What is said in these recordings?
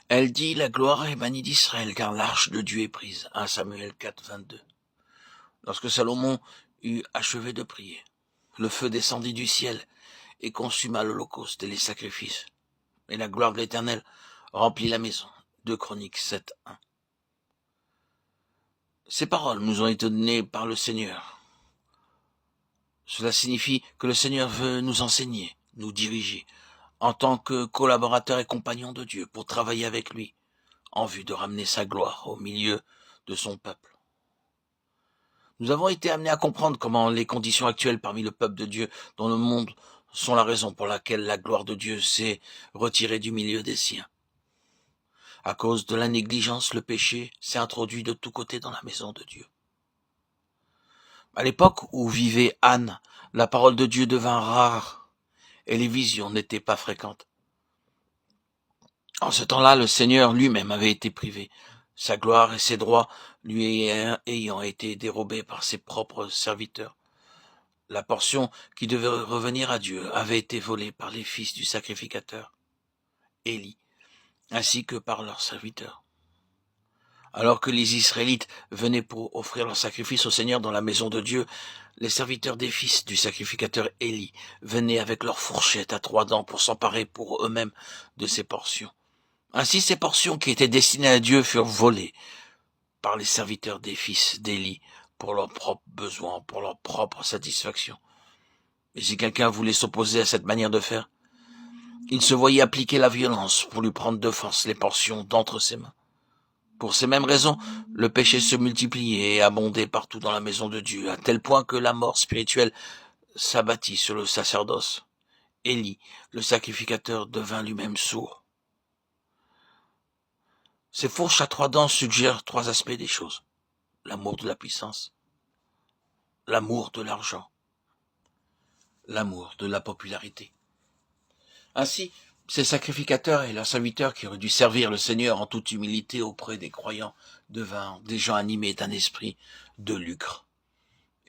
Elle dit, la gloire est bannie d'Israël, car l'arche de Dieu est prise. 1 Samuel 4, 22. Lorsque Salomon eut achevé de prier, le feu descendit du ciel et consuma l'holocauste et les sacrifices. Et la gloire de l'Éternel remplit la maison. 2 Chroniques 7, 1. Ces paroles nous ont été données par le Seigneur. Cela signifie que le Seigneur veut nous enseigner, nous diriger, en tant que collaborateurs et compagnons de Dieu, pour travailler avec lui, en vue de ramener sa gloire au milieu de son peuple. Nous avons été amenés à comprendre comment les conditions actuelles parmi le peuple de Dieu dans le monde sont la raison pour laquelle la gloire de Dieu s'est retirée du milieu des siens. À cause de la négligence, le péché s'est introduit de tous côtés dans la maison de Dieu. À l'époque où vivait Anne, la parole de Dieu devint rare et les visions n'étaient pas fréquentes. En ce temps-là, le Seigneur lui-même avait été privé, sa gloire et ses droits lui ayant été dérobés par ses propres serviteurs. La portion qui devait revenir à Dieu avait été volée par les fils du sacrificateur, Élie, ainsi que par leurs serviteurs. Alors que les Israélites venaient pour offrir leur sacrifice au Seigneur dans la maison de Dieu, les serviteurs des fils du sacrificateur Élie venaient avec leurs fourchettes à 3 dents pour s'emparer pour eux-mêmes de ces portions. Ainsi, ces portions qui étaient destinées à Dieu furent volées par les serviteurs des fils d'Élie pour leurs propres besoins, pour leur propre satisfaction. Et si quelqu'un voulait s'opposer à cette manière de faire, il se voyait appliquer la violence pour lui prendre de force les portions d'entre ses mains. Pour ces mêmes raisons, le péché se multipliait et abondait partout dans la maison de Dieu, à tel point que la mort spirituelle s'abattit sur le sacerdoce. Élie, le sacrificateur, devint lui-même sourd. Ces fourches à 3 dents suggèrent 3 aspects des choses. L'amour de la puissance, l'amour de l'argent, l'amour de la popularité. Ainsi, ces sacrificateurs et leurs serviteurs qui auraient dû servir le Seigneur en toute humilité auprès des croyants devinrent des gens animés d'un esprit de lucre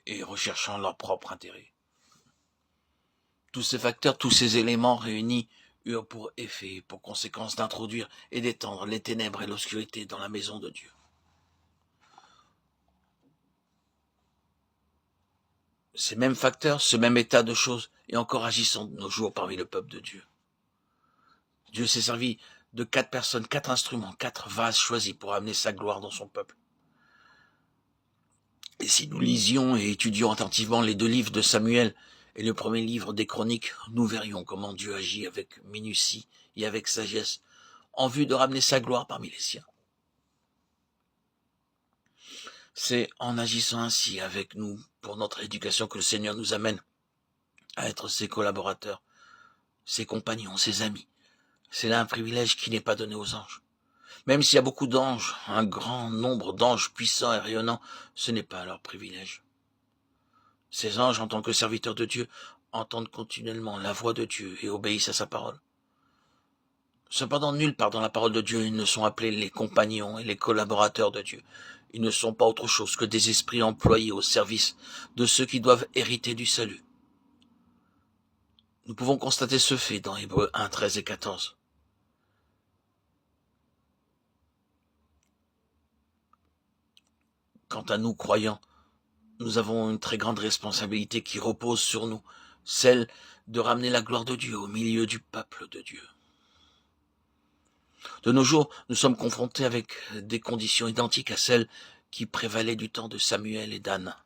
et recherchant leur propre intérêt. Tous ces facteurs, tous ces éléments réunis eurent pour effet et pour conséquence d'introduire et d'étendre les ténèbres et l'obscurité dans la maison de Dieu. Ces mêmes facteurs, ce même état de choses est encore agissant de nos jours parmi le peuple de Dieu. Dieu s'est servi de 4 personnes, 4 instruments, 4 vases choisis pour amener sa gloire dans son peuple. Et si nous lisions et étudions attentivement les 2 livres de Samuel et le premier livre des Chroniques, nous verrions comment Dieu agit avec minutie et avec sagesse en vue de ramener sa gloire parmi les siens. C'est en agissant ainsi avec nous pour notre éducation que le Seigneur nous amène à être ses collaborateurs, ses compagnons, ses amis. C'est là un privilège qui n'est pas donné aux anges. Même s'il y a beaucoup d'anges, un grand nombre d'anges puissants et rayonnants, ce n'est pas leur privilège. Ces anges, en tant que serviteurs de Dieu, entendent continuellement la voix de Dieu et obéissent à sa parole. Cependant, nulle part dans la parole de Dieu, ils ne sont appelés les compagnons et les collaborateurs de Dieu. Ils ne sont pas autre chose que des esprits employés au service de ceux qui doivent hériter du salut. Nous pouvons constater ce fait dans Hébreux 1, 13 et 14. Quant à nous, croyants, nous avons une très grande responsabilité qui repose sur nous, celle de ramener la gloire de Dieu au milieu du peuple de Dieu. De nos jours, nous sommes confrontés avec des conditions identiques à celles qui prévalaient du temps de Samuel et d'Anne.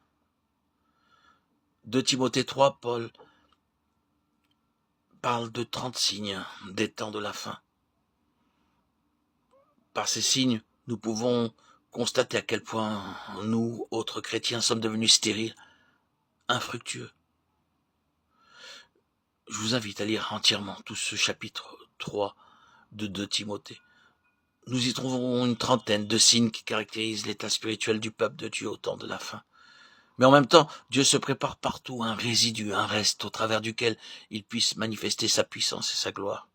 2 Timothée 3, Paul parle de 30 signes des temps de la fin. Par ces signes, nous pouvons constater à quel point nous, autres chrétiens, sommes devenus stériles, infructueux. Je vous invite à lire entièrement tout ce chapitre 3 de 2 Timothée. Nous y trouverons une trentaine de signes qui caractérisent l'état spirituel du peuple de Dieu au temps de la fin. Mais en même temps, Dieu se prépare partout un résidu, un reste au travers duquel il puisse manifester sa puissance et sa gloire.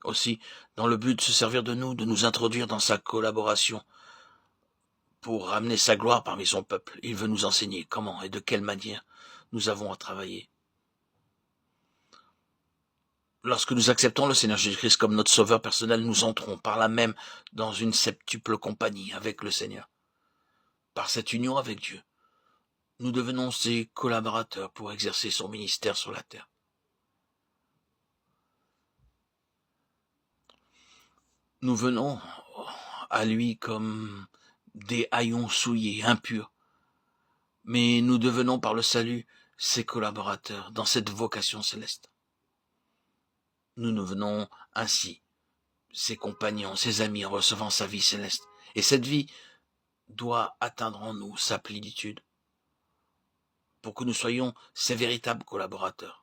Aussi, dans le but de se servir de nous introduire dans sa collaboration, pour ramener sa gloire parmi son peuple, il veut nous enseigner comment et de quelle manière nous avons à travailler. Lorsque nous acceptons le Seigneur Jésus-Christ comme notre sauveur personnel, nous entrons par là même dans une septuple compagnie avec le Seigneur. Par cette union avec Dieu, nous devenons ses collaborateurs pour exercer son ministère sur la terre. Nous venons à lui comme des haillons souillés, impurs, mais nous devenons par le salut ses collaborateurs dans cette vocation céleste. Nous devenons ainsi ses compagnons, ses amis en recevant sa vie céleste. Et cette vie doit atteindre en nous sa plénitude pour que nous soyons ses véritables collaborateurs.